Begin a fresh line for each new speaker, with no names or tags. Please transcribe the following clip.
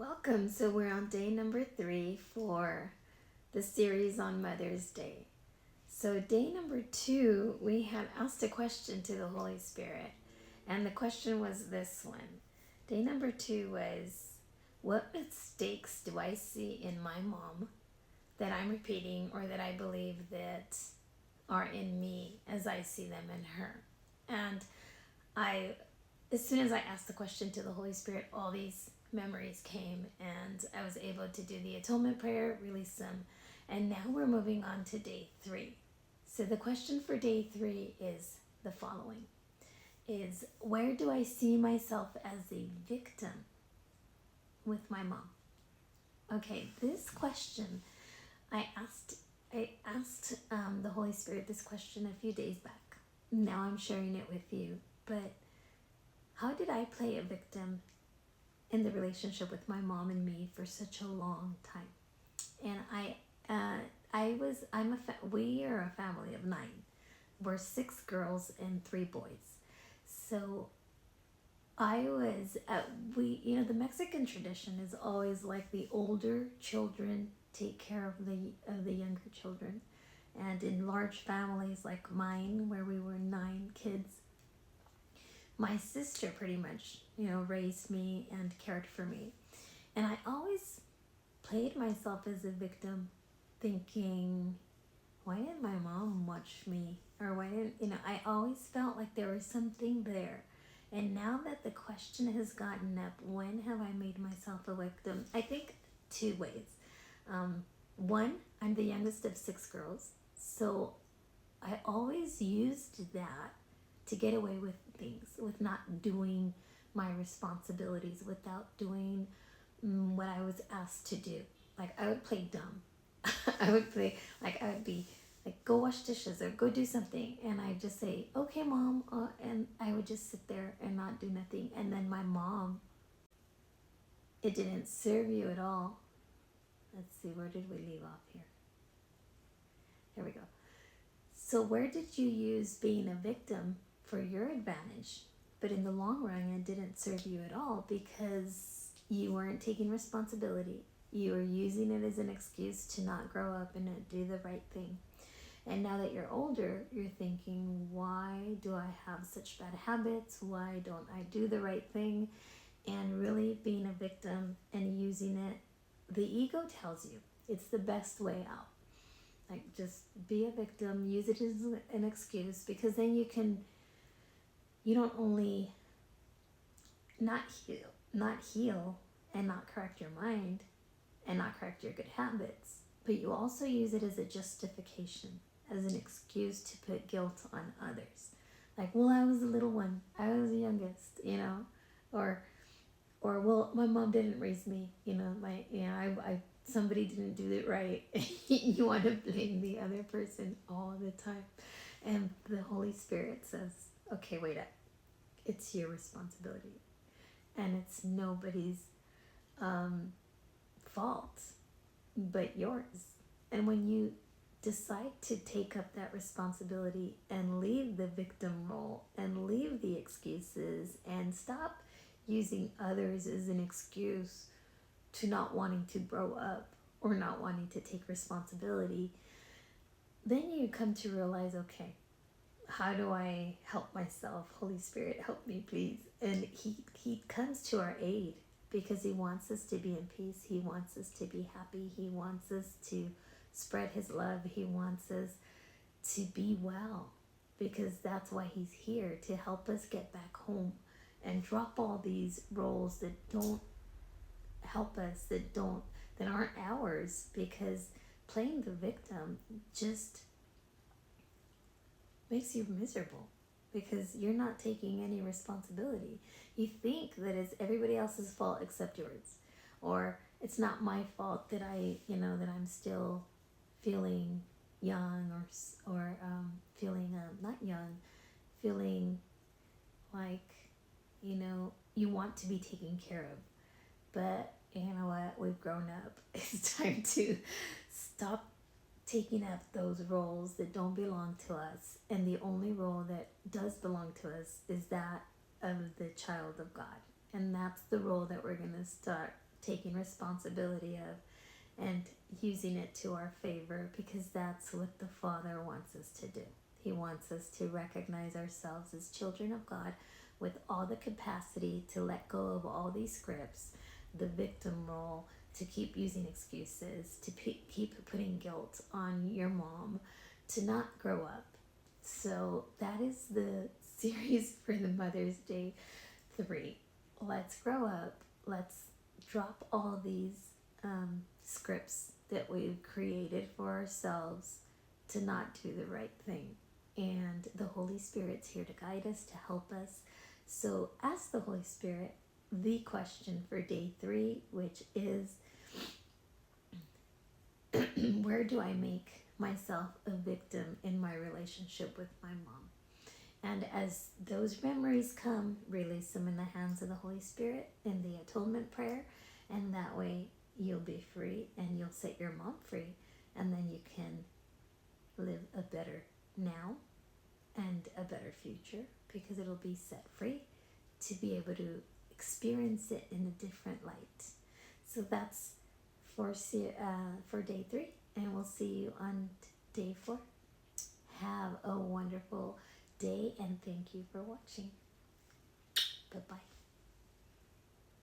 Welcome. So we're on day number 3 for the series on Mother's Day. So day number 2, we had asked a question to the Holy Spirit, and the question was this one. Day number 2 was, what mistakes do I see in my mom that I'm repeating or that I believe that are in me as I see them in her? And as soon as I asked the question to the Holy Spirit, all these memories came, and I was able to do the atonement prayer, release them. And now we're moving on to day 3. So the question for day 3 is the following: is where do I see myself as a victim with my mom? Okay, this question I asked the Holy Spirit this question a few days back. Now I'm sharing it with you. But how did I play a victim in the relationship with my mom and me for such a long time? And we are a family of 9. We're 6 girls and 3 boys. So the Mexican tradition is always like the older children take care of the younger children. And in large families like mine, where we were 9 kids, my sister pretty much, raised me and cared for me. And I always played myself as a victim, thinking, why didn't my mom watch me? Or why didn't, I always felt like there was something there. And now that the question has gotten up, when have I made myself a victim? I think 2 ways. One, I'm the youngest of 6 girls. So I always used that to get away with things, with not doing my responsibilities, without doing what I was asked to do. Like, I would play dumb. I would be like, go wash dishes or go do something. And I'd just say, okay, mom. And I would just sit there and not do nothing. And then my mom, it didn't serve you at all. Let's see, where did we leave off here? Here we go. So where did you use being a victim for your advantage? But in the long run, it didn't serve you at all because you weren't taking responsibility. You were using it as an excuse to not grow up and not do the right thing. And now that you're older, you're thinking, why do I have such bad habits? Why don't I do the right thing? And really being a victim and using it, the ego tells you it's the best way out. Like, just be a victim, use it as an excuse, because then you don't only not heal and not correct your mind and not correct your good habits, but you also use it as a justification, as an excuse to put guilt on others. Like, well, I was the little one, I was the youngest, or well, my mom didn't raise me, somebody didn't do it right. You want to blame the other person all the time. And the Holy Spirit says, okay, wait up. It's your responsibility. And it's nobody's fault but yours. And when you decide to take up that responsibility and leave the victim role and leave the excuses and stop using others as an excuse to not wanting to grow up or not wanting to take responsibility, then you come to realize, okay, how do I help myself? Holy Spirit, help me, please. And he comes to our aid because he wants us to be in peace. He wants us to be happy. He wants us to spread his love. He wants us to be well, because that's why he's here, to help us get back home and drop all these roles that don't help us, that aren't ours, because playing the victim just makes you miserable, because you're not taking any responsibility. You think that it's everybody else's fault except yours, or it's not my fault that that I'm still feeling young, or feeling not young, feeling like you want to be taken care of. But you know what? We've grown up. It's time to stop taking up those roles that don't belong to us. And the only role that does belong to us is that of the child of God. And that's the role that we're going to start taking responsibility of, and using it to our favor, because that's what the Father wants us to do. He wants us to recognize ourselves as children of God with all the capacity to let go of all these scripts, the victim role, to keep using excuses, to keep putting guilt on your mom, to not grow up. So that is the series for the Mother's Day 3. Let's grow up. Let's drop all these scripts that we've created for ourselves to not do the right thing. And the Holy Spirit's here to guide us, to help us. So ask the Holy Spirit the question for day 3, which is, where do I make myself a victim in my relationship with my mom? And as those memories come, release them in the hands of the Holy Spirit in the atonement prayer, and that way you'll be free and you'll set your mom free, and then you can live a better now and a better future, because it'll be set free to be able to experience it in a different light. So that's for day 3, and we'll see you on day 4. Have a wonderful day, and thank you for watching. Bye-bye.